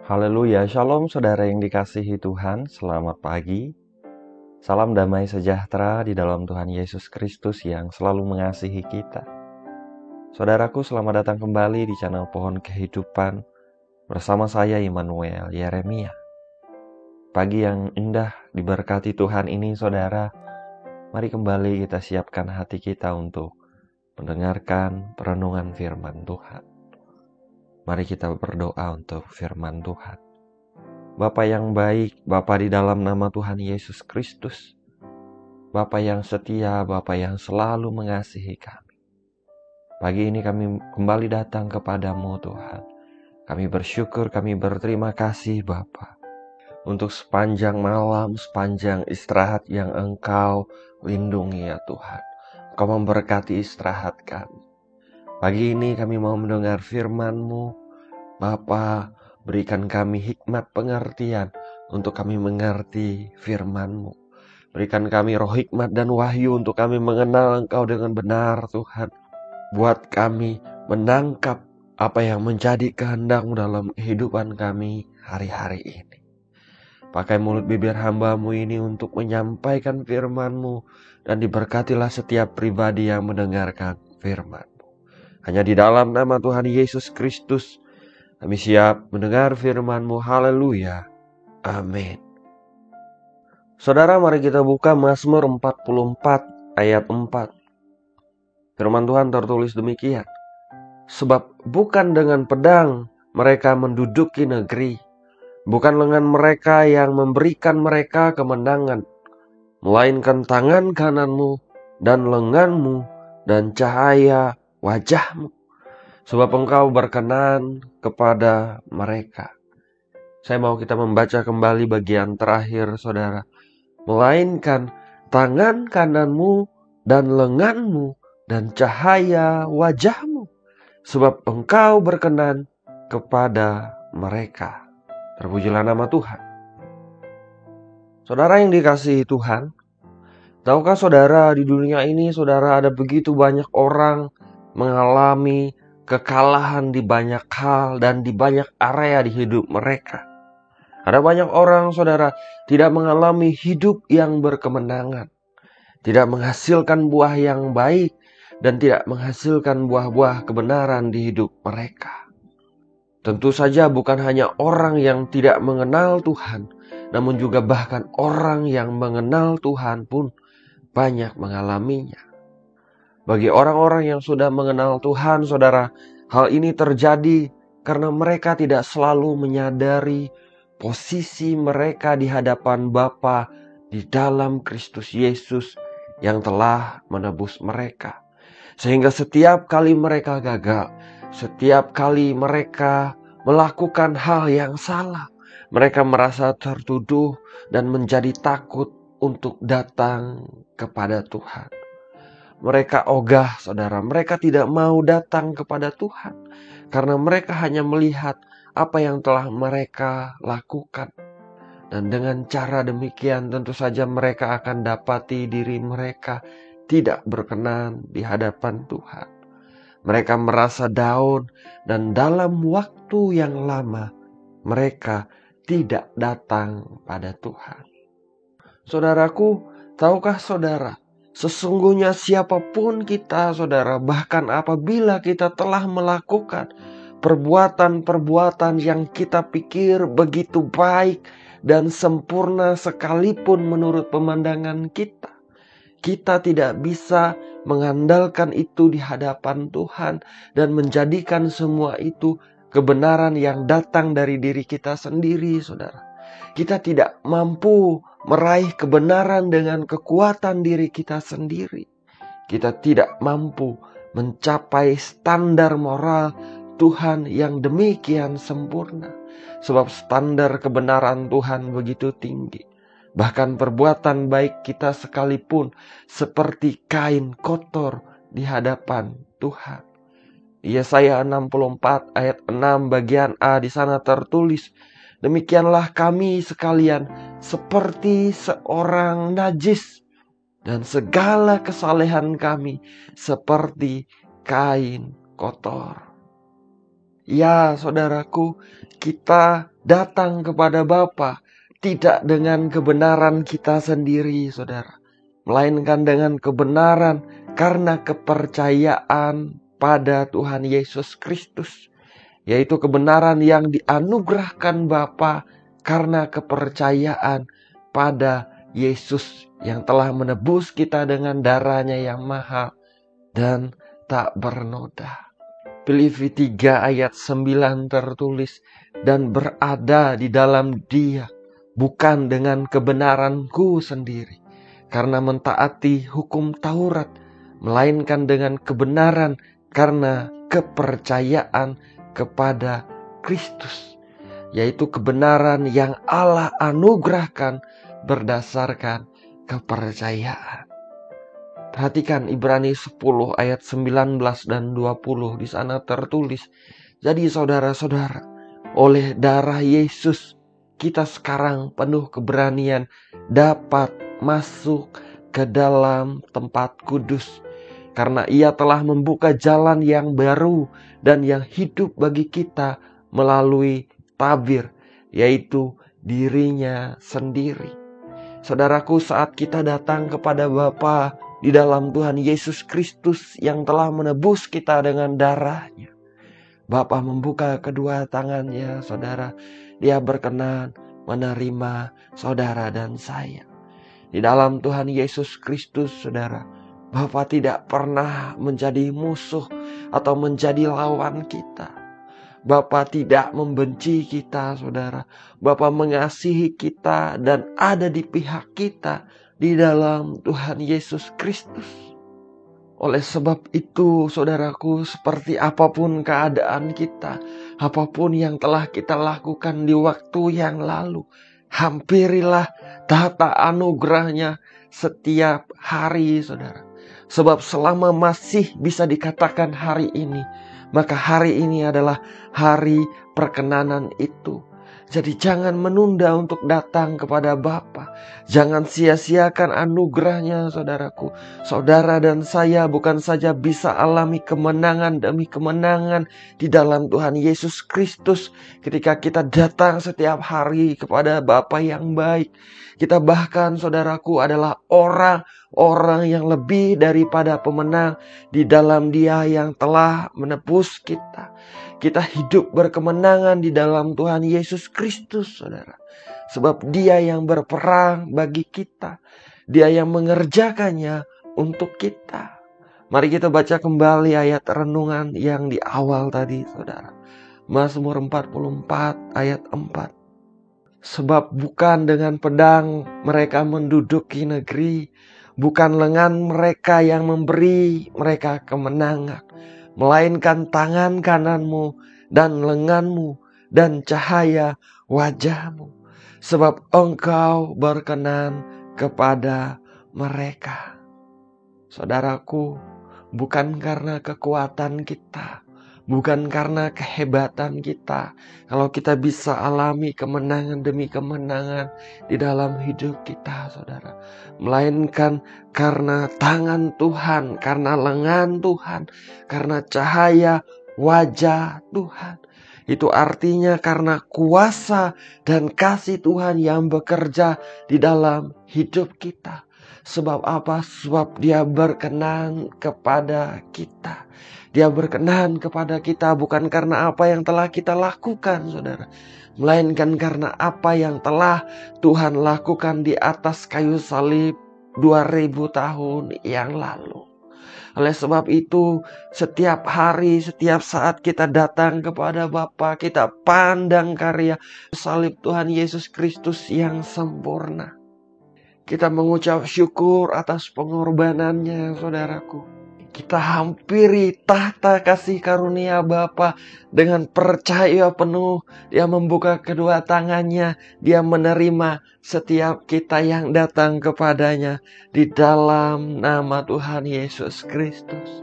Haleluya, shalom saudara yang dikasihi Tuhan, selamat pagi. Salam damai sejahtera di dalam Tuhan Yesus Kristus yang selalu mengasihi kita. Saudaraku, selamat datang kembali di channel Pohon Kehidupan bersama saya Immanuel Yeremia. Pagi yang indah diberkati Tuhan ini saudara, mari kembali kita siapkan hati kita untuk mendengarkan perenungan firman Tuhan. Mari kita berdoa untuk firman Tuhan. Bapa yang baik, Bapa di dalam nama Tuhan Yesus Kristus, Bapa yang setia, Bapa yang selalu mengasihi kami. Pagi ini kami kembali datang kepadamu Tuhan. Kami bersyukur, kami berterima kasih Bapa untuk sepanjang malam, sepanjang istirahat yang Engkau lindungi ya Tuhan. Engkau memberkati istirahat kami. Pagi ini kami mau mendengar firman-Mu. Bapa, berikan kami hikmat pengertian untuk kami mengerti firman-Mu. Berikan kami roh hikmat dan wahyu untuk kami mengenal Engkau dengan benar Tuhan. Buat kami menangkap apa yang menjadi kehendak-Mu dalam kehidupan kami hari-hari ini. Pakai mulut bibir hamba-Mu ini untuk menyampaikan firman-Mu. Dan diberkatilah setiap pribadi yang mendengarkan firman-Mu. Hanya di dalam nama Tuhan Yesus Kristus kami siap mendengar firman-Mu. Haleluya. Amin. Saudara, mari kita buka Mazmur 44 ayat 4. Firman Tuhan tertulis demikian. Sebab bukan dengan pedang mereka menduduki negeri, bukan lengan mereka yang memberikan mereka kemenangan, melainkan tangan kanan-Mu dan lengan-Mu dan cahaya wajah-Mu. Sebab Engkau berkenan kepada mereka. Saya mau kita membaca kembali bagian terakhir saudara. Melainkan tangan kanan-Mu dan lengan-Mu dan cahaya wajah-Mu. Sebab Engkau berkenan kepada mereka. Terpujilah nama Tuhan. Saudara yang dikasihi Tuhan, tahukah saudara di dunia ini saudara ada begitu banyak orang mengalami kekalahan di banyak hal dan di banyak area di hidup mereka. Ada banyak orang saudara tidak mengalami hidup yang berkemenangan, tidak menghasilkan buah yang baik dan tidak menghasilkan buah-buah kebenaran di hidup mereka. Tentu saja bukan hanya orang yang tidak mengenal Tuhan, namun juga bahkan orang yang mengenal Tuhan pun banyak mengalaminya. Bagi orang-orang yang sudah mengenal Tuhan, saudara, hal ini terjadi karena mereka tidak selalu menyadari posisi mereka di hadapan Bapa di dalam Kristus Yesus yang telah menebus mereka. Sehingga setiap kali mereka gagal, setiap kali mereka melakukan hal yang salah, mereka merasa tertuduh dan menjadi takut untuk datang kepada Tuhan. Mereka ogah saudara, mereka tidak mau datang kepada Tuhan karena mereka hanya melihat apa yang telah mereka lakukan. Dan dengan cara demikian tentu saja mereka akan dapati diri mereka tidak berkenan di hadapan Tuhan. Mereka merasa down dan dalam waktu yang lama mereka tidak datang pada Tuhan. Saudaraku, tahukah saudara, sesungguhnya siapapun kita saudara, bahkan apabila kita telah melakukan perbuatan-perbuatan yang kita pikir begitu baik dan sempurna sekalipun menurut pemandangan kita, kita tidak bisa mengandalkan itu di hadapan Tuhan dan menjadikan semua itu kebenaran yang datang dari diri kita sendiri, saudara. Kita tidak mampu meraih kebenaran dengan kekuatan diri kita sendiri. Kita tidak mampu mencapai standar moral Tuhan yang demikian sempurna. Sebab standar kebenaran Tuhan begitu tinggi. Bahkan perbuatan baik kita sekalipun seperti kain kotor di hadapan Tuhan. Yesaya 64 ayat 6 bagian A di sana tertulis, demikianlah kami sekalian seperti seorang najis, dan segala kesalehan kami seperti kain kotor. Ya, saudaraku, kita datang kepada Bapa tidak dengan kebenaran kita sendiri, saudara, melainkan dengan kebenaran karena kepercayaan pada Tuhan Yesus Kristus, yaitu kebenaran yang dianugerahkan Bapa karena kepercayaan pada Yesus yang telah menebus kita dengan darahnya yang mahal dan tak bernoda. Filipi 3 ayat 9 tertulis, dan berada di dalam Dia, bukan dengan kebenaranku sendiri, karena mentaati hukum Taurat, melainkan dengan kebenaran karena kepercayaan kepada Kristus, yaitu kebenaran yang Allah anugerahkan berdasarkan kepercayaan. Perhatikan Ibrani 10 ayat 19 dan 20, di sana tertulis, jadi saudara-saudara, oleh darah Yesus kita sekarang penuh keberanian dapat masuk ke dalam tempat kudus, karena Ia telah membuka jalan yang baru dan yang hidup bagi kita melalui tabir, yaitu dirinya sendiri. Saudaraku, saat kita datang kepada Bapa di dalam Tuhan Yesus Kristus yang telah menebus kita dengan darahnya, Bapa membuka kedua tangannya, saudara. Dia berkenan menerima saudara dan saya. Di dalam Tuhan Yesus Kristus, saudara, Bapa tidak pernah menjadi musuh atau menjadi lawan kita. Bapa tidak membenci kita, saudara. Bapa mengasihi kita dan ada di pihak kita di dalam Tuhan Yesus Kristus. Oleh sebab itu, saudaraku, seperti apapun keadaan kita, apapun yang telah kita lakukan di waktu yang lalu, hampirilah tahta anugerahnya setiap hari, saudara. Sebab selama masih bisa dikatakan hari ini, maka hari ini adalah hari perkenanan itu. Jadi jangan menunda untuk datang kepada Bapa. Jangan sia-siakan anugerahnya, saudaraku. Saudara dan saya bukan saja bisa alami kemenangan demi kemenangan di dalam Tuhan Yesus Kristus ketika kita datang setiap hari kepada Bapa yang baik. Kita bahkan, saudaraku, adalah orang yang lebih daripada pemenang di dalam Dia yang telah menebus kita. Kita hidup berkemenangan di dalam Tuhan Yesus Kristus, saudara. Sebab Dia yang berperang bagi kita. Dia yang mengerjakannya untuk kita. Mari kita baca kembali ayat renungan yang di awal tadi, saudara. Mazmur 44 ayat 4. Sebab bukan dengan pedang mereka menduduki negeri, bukan lengan mereka yang memberi mereka kemenangan, melainkan tangan kananmu dan lenganmu dan cahaya wajahmu. Sebab Engkau berkenan kepada mereka. Saudaraku, bukan karena kekuatan kita, bukan karena kehebatan kita, kalau kita bisa alami kemenangan demi kemenangan di dalam hidup kita, saudara. Melainkan karena tangan Tuhan, karena lengan Tuhan, karena cahaya wajah Tuhan. Itu artinya karena kuasa dan kasih Tuhan yang bekerja di dalam hidup kita. Sebab apa? Sebab Dia berkenan kepada kita. Dia berkenan kepada kita bukan karena apa yang telah kita lakukan, saudara. Melainkan karena apa yang telah Tuhan lakukan di atas kayu salib 2000 tahun yang lalu. Oleh sebab itu, setiap hari, setiap saat kita datang kepada Bapa, kita pandang karya salib Tuhan Yesus Kristus yang sempurna. Kita mengucap syukur atas pengorbanannya, saudaraku. Kita hampiri tahta kasih karunia Bapa dengan percaya penuh. Dia membuka kedua tangannya. Dia menerima setiap kita yang datang kepadanya di dalam nama Tuhan Yesus Kristus.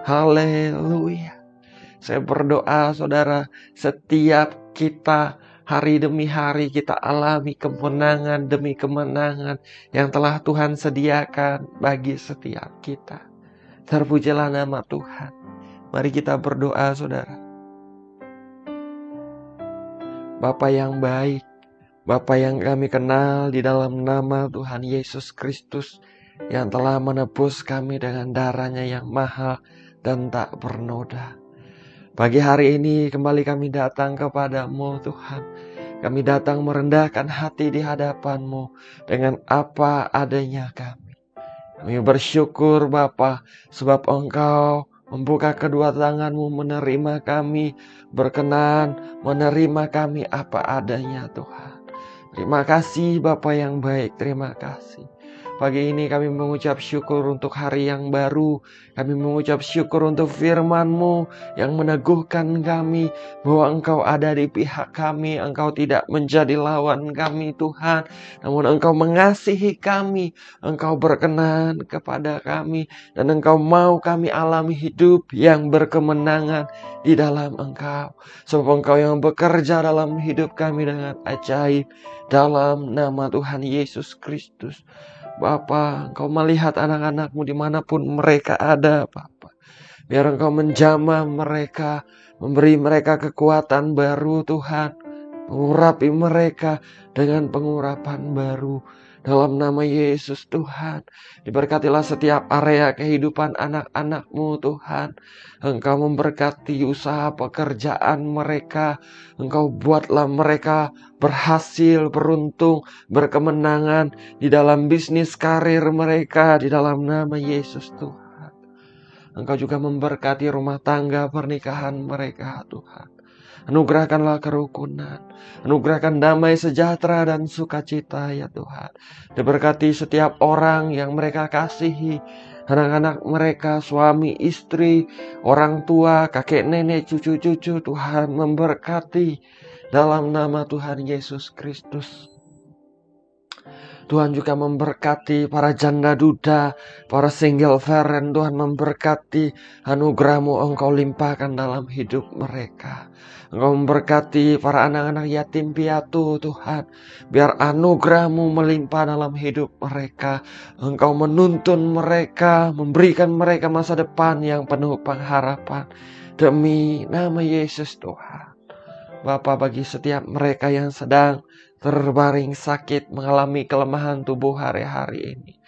Haleluya. Saya berdoa, saudara, setiap kita hari demi hari kita alami kemenangan demi kemenangan yang telah Tuhan sediakan bagi setiap kita. Terpujilah nama Tuhan. Mari kita berdoa, saudara. Bapa yang baik, Bapa yang kami kenal di dalam nama Tuhan Yesus Kristus yang telah menebus kami dengan darah-Nya yang mahal dan tak bernoda. Pagi hari ini kembali kami datang kepadamu Tuhan. Kami datang merendahkan hati di hadapan-Mu dengan apa adanya kami. Kami bersyukur Bapa, sebab Engkau membuka kedua tangan-Mu menerima kami, berkenan menerima kami apa adanya Tuhan. Terima kasih Bapa yang baik, terima kasih. Pagi ini kami mengucap syukur untuk hari yang baru. Kami mengucap syukur untuk firman-Mu yang meneguhkan kami bahwa Engkau ada di pihak kami. Engkau tidak menjadi lawan kami Tuhan, namun Engkau mengasihi kami. Engkau berkenan kepada kami dan Engkau mau kami alami hidup yang berkemenangan di dalam Engkau. Sebab Engkau yang bekerja dalam hidup kami dengan ajaib dalam nama Tuhan Yesus Kristus. Bapa, Engkau melihat anak-anak-Mu dimanapun mereka ada, Bapa. Biar Engkau menjamah mereka, memberi mereka kekuatan baru, Tuhan. Mengurapi mereka dengan pengurapan baru. Dalam nama Yesus, Tuhan. Diberkatilah setiap area kehidupan anak-anak-Mu, Tuhan. Engkau memberkati usaha pekerjaan mereka. Engkau buatlah mereka berhasil, beruntung, berkemenangan di dalam bisnis karir mereka di dalam nama Yesus Tuhan. Engkau juga memberkati rumah tangga pernikahan mereka Tuhan. Anugerahkanlah kerukunan, anugerahkan damai sejahtera dan sukacita ya Tuhan. Diberkati setiap orang yang mereka kasihi, anak-anak mereka, suami, istri, orang tua, kakek, nenek, cucu-cucu, Tuhan memberkati. Dalam nama Tuhan Yesus Kristus. Tuhan juga memberkati para janda duda, para single parent. Tuhan memberkati anugerah-Mu Engkau limpahkan dalam hidup mereka. Engkau memberkati para anak-anak yatim piatu Tuhan. Biar anugerah-Mu melimpah dalam hidup mereka. Engkau menuntun mereka, memberikan mereka masa depan yang penuh pengharapan. Demi nama Yesus Tuhan. Bapa, bagi setiap mereka yang sedang terbaring sakit, mengalami kelemahan tubuh hari-hari ini,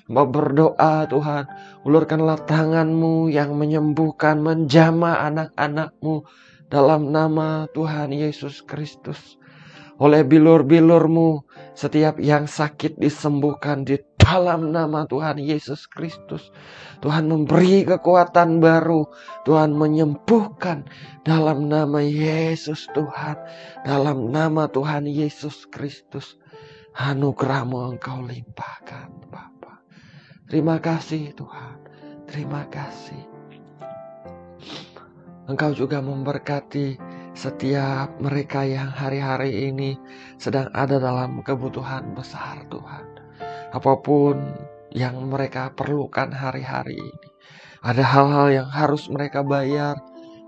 Mbak berdoa Tuhan, ulurkanlah tangan-Mu yang menyembuhkan, menjamah anak-anak-Mu dalam nama Tuhan Yesus Kristus. Oleh bilur-bilur-Mu, setiap yang sakit disembuhkan di dalam nama Tuhan Yesus Kristus. Tuhan memberi kekuatan baru. Tuhan menyembuhkan dalam nama Yesus Tuhan. Dalam nama Tuhan Yesus Kristus. Anugerah-Mu Engkau limpahkan Bapa. Terima kasih Tuhan. Terima kasih. Engkau juga memberkati setiap mereka yang hari-hari ini sedang ada dalam kebutuhan besar Tuhan. Apapun yang mereka perlukan hari-hari ini. Ada hal-hal yang harus mereka bayar.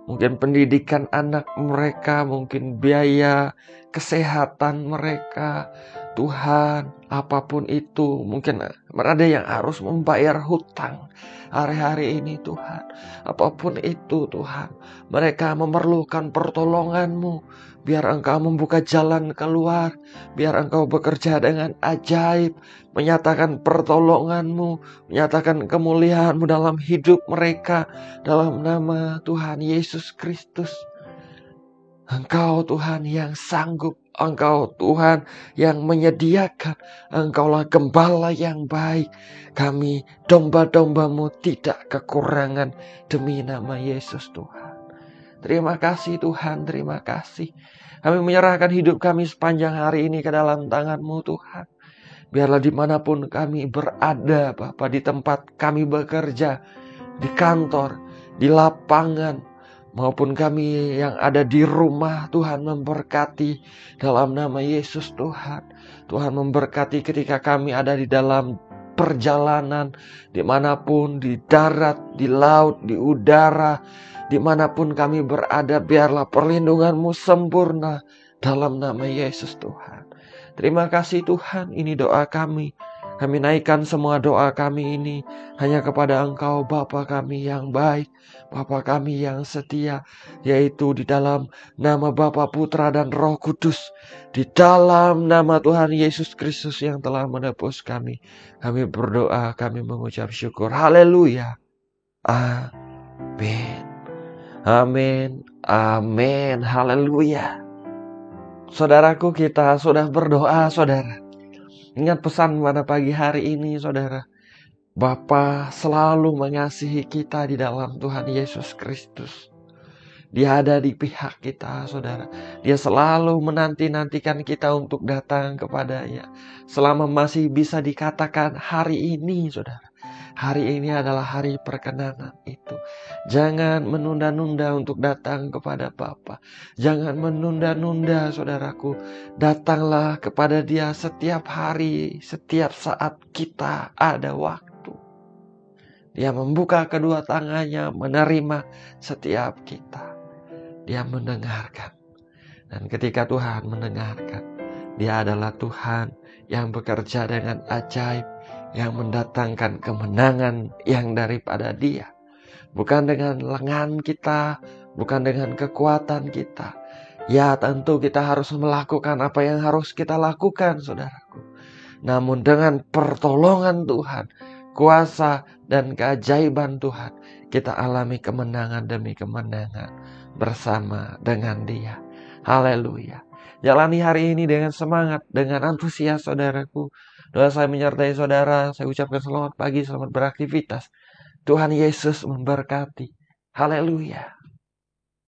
Mungkin pendidikan anak mereka, mungkin biaya kesehatan mereka. Tuhan, apapun itu, mungkin ada yang harus membayar hutang hari-hari ini Tuhan. Apapun itu Tuhan, mereka memerlukan pertolongan-Mu. Biar Engkau membuka jalan keluar, biar Engkau bekerja dengan ajaib, menyatakan pertolongan-Mu, menyatakan kemuliaan-Mu dalam hidup mereka, dalam nama Tuhan Yesus Kristus. Engkau Tuhan yang sanggup, Engkau Tuhan yang menyediakan, Engkaulah gembala yang baik. Kami domba-domba-Mu tidak kekurangan demi nama Yesus Tuhan. Terima kasih Tuhan, terima kasih. Kami menyerahkan hidup kami sepanjang hari ini ke dalam tangan-Mu Tuhan. Biarlah dimanapun kami berada Bapa, di tempat kami bekerja, di kantor, di lapangan, maupun kami yang ada di rumah, Tuhan memberkati dalam nama Yesus Tuhan. Tuhan memberkati ketika kami ada di dalam perjalanan, dimanapun, di darat, di laut, di udara, dimanapun kami berada, biarlah perlindungan-Mu sempurna dalam nama Yesus Tuhan. Terima kasih Tuhan, ini doa kami Kami naikkan semua doa kami ini hanya kepada Engkau, Bapa kami yang baik, Bapa kami yang setia, yaitu di dalam nama Bapa, Putra, dan Roh Kudus, di dalam nama Tuhan Yesus Kristus yang telah menebus kami. Kami berdoa, kami mengucap syukur. Haleluya. Amin. Amin. Amin. Haleluya. Saudaraku, kita sudah berdoa, saudara. Ingat pesan pada pagi hari ini, saudara. Bapa selalu mengasihi kita di dalam Tuhan Yesus Kristus. Dia ada di pihak kita, saudara. Dia selalu menanti-nantikan kita untuk datang kepadanya. Selama masih bisa dikatakan hari ini, saudara. Hari ini adalah hari perkenanan itu. Jangan menunda-nunda untuk datang kepada Bapa. Jangan menunda-nunda, saudaraku. Datanglah kepada Dia setiap hari, setiap saat kita ada waktu. Dia membuka kedua tangannya, menerima setiap kita. Dia mendengarkan. Dan ketika Tuhan mendengarkan, Dia adalah Tuhan yang bekerja dengan ajaib, yang mendatangkan kemenangan yang daripada Dia. Bukan dengan lengan kita, bukan dengan kekuatan kita. Ya, tentu kita harus melakukan apa yang harus kita lakukan, saudaraku. Namun dengan pertolongan Tuhan, kuasa dan keajaiban Tuhan, kita alami kemenangan demi kemenangan bersama dengan Dia. Haleluya. Jalani hari ini dengan semangat, dengan antusias, saudaraku. Doa saya menyertai saudara. Saya ucapkan selamat pagi, selamat beraktivitas. Tuhan Yesus memberkati. Haleluya.